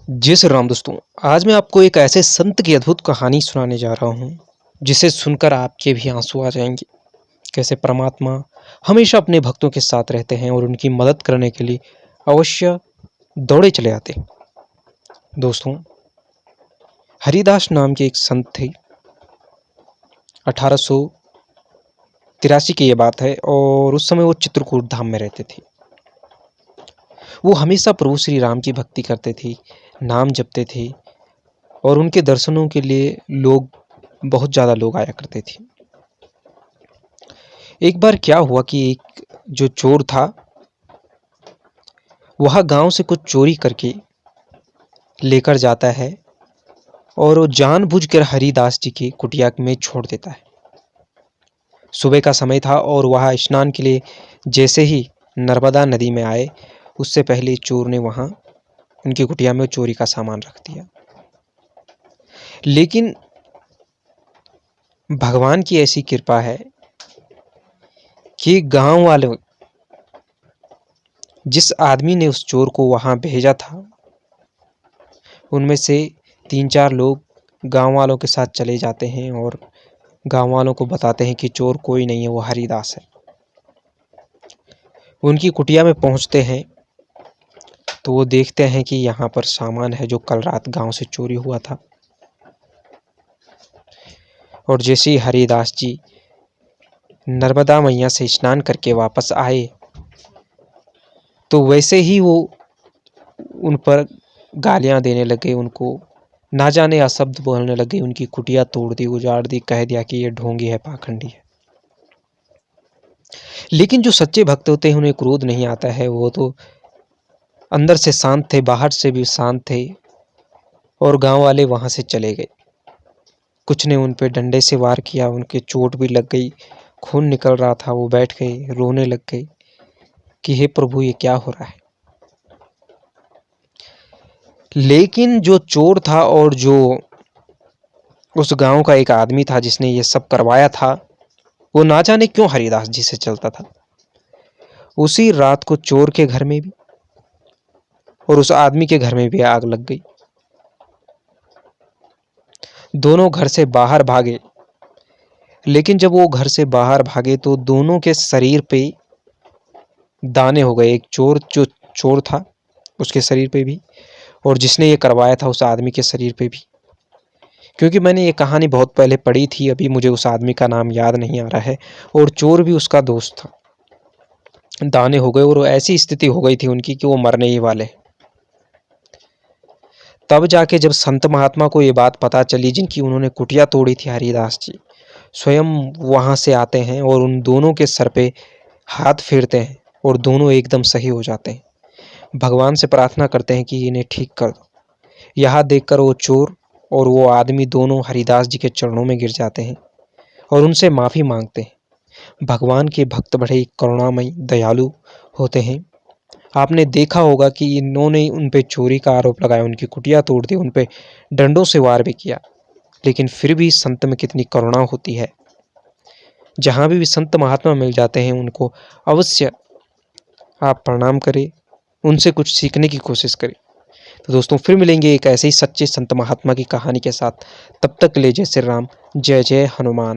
जी श्री राम दोस्तों, आज मैं आपको एक ऐसे संत की अद्भुत कहानी सुनाने जा रहा हूँ, जिसे सुनकर आपके भी आंसू आ जाएँगे। कैसे परमात्मा हमेशा अपने भक्तों के साथ रहते हैं और उनकी मदद करने के लिए अवश्य दौड़े चले आते हैं। दोस्तों, हरिदास नाम के एक संत थे। 1883 की ये बात है और उस समय वो चित्रकूट धाम में रहते थे। वो हमेशा प्रभु श्री राम की भक्ति करते थे, नाम जपते थे और उनके दर्शनों के लिए बहुत ज़्यादा लोग आया करते थे। एक बार क्या हुआ कि एक जो चोर था, वह गांव से कुछ चोरी करके लेकर जाता है और वो जानबूझकर हरिदास जी की कुटिया में छोड़ देता है। सुबह का समय था और वह स्नान के लिए जैसे ही नर्मदा नदी में आए, उससे पहले चोर ने वहां उनकी कुटिया में चोरी का सामान रख दिया। लेकिन भगवान की ऐसी कृपा है कि गांव वाले, जिस आदमी ने उस चोर को वहां भेजा था, उनमें से 3-4 लोग गांव वालों के साथ चले जाते हैं और गांव वालों को बताते हैं कि चोर कोई नहीं है, वो हरिदास है। उनकी कुटिया में पहुंचते हैं तो वो देखते हैं कि यहाँ पर सामान है जो कल रात गांव से चोरी हुआ था। और जैसे ही हरिदास जी नर्मदा मैया से स्नान करके वापस आए, तो वैसे ही वो उन पर गालियां देने लगे, उनको ना जाने अशब्द बोलने लगे, उनकी कुटिया तोड़ दी, उजाड़ दी, कह दिया कि ये ढोंगी है, पाखंडी है। लेकिन जो सच्चे भक्त होते हैं उन्हें क्रोध नहीं आता है। वो तो अंदर से शांत थे, बाहर से भी शांत थे और गांव वाले वहां से चले गए। कुछ ने उन पे डंडे से वार किया, उनके चोट भी लग गई, खून निकल रहा था। वो बैठ गए, रोने लग गए कि हे प्रभु, ये क्या हो रहा है। लेकिन जो चोर था और जो उस गांव का एक आदमी था जिसने ये सब करवाया था, वो ना जाने क्यों हरिदास जी से चलता था। उसी रात को चोर के घर में भी और उस आदमी के घर में भी आग लग गई। दोनों घर से बाहर भागे, लेकिन जब वो घर से बाहर भागे तो दोनों के शरीर पे दाने हो गए। एक जो चोर था उसके शरीर पे भी, और जिसने ये करवाया था उस आदमी के शरीर पे भी। क्योंकि मैंने ये कहानी बहुत पहले पढ़ी थी, अभी मुझे उस आदमी का नाम याद नहीं आ रहा है, और चोर भी उसका दोस्त था। दाने हो गए और ऐसी स्थिति हो गई थी उनकी कि वो मरने ही वाले। तब जाके जब संत महात्मा को ये बात पता चली, जिनकी उन्होंने कुटिया तोड़ी थी हरिदास जी, स्वयं वहां से आते हैं और उन दोनों के सर पे हाथ फेरते हैं और दोनों एकदम सही हो जाते हैं। भगवान से प्रार्थना करते हैं कि इन्हें ठीक कर दो। यह देखकर वो चोर और वो आदमी दोनों हरिदास जी के चरणों में गिर जाते हैं और उनसे माफ़ी मांगते हैं। भगवान के भक्त बड़े करुणामयी, दयालु होते हैं। आपने देखा होगा कि इन्होंने उन पे चोरी का आरोप लगाया, उनकी कुटिया तोड़ दी, उन पे डंडों से वार भी किया, लेकिन फिर भी संत में कितनी करुणा होती है। जहाँ भी संत महात्मा मिल जाते हैं, उनको अवश्य आप प्रणाम करें, उनसे कुछ सीखने की कोशिश करें। तो दोस्तों, फिर मिलेंगे एक ऐसे ही सच्चे संत महात्मा की कहानी के साथ। तब तक ले जय श्री राम, जय जय हनुमान।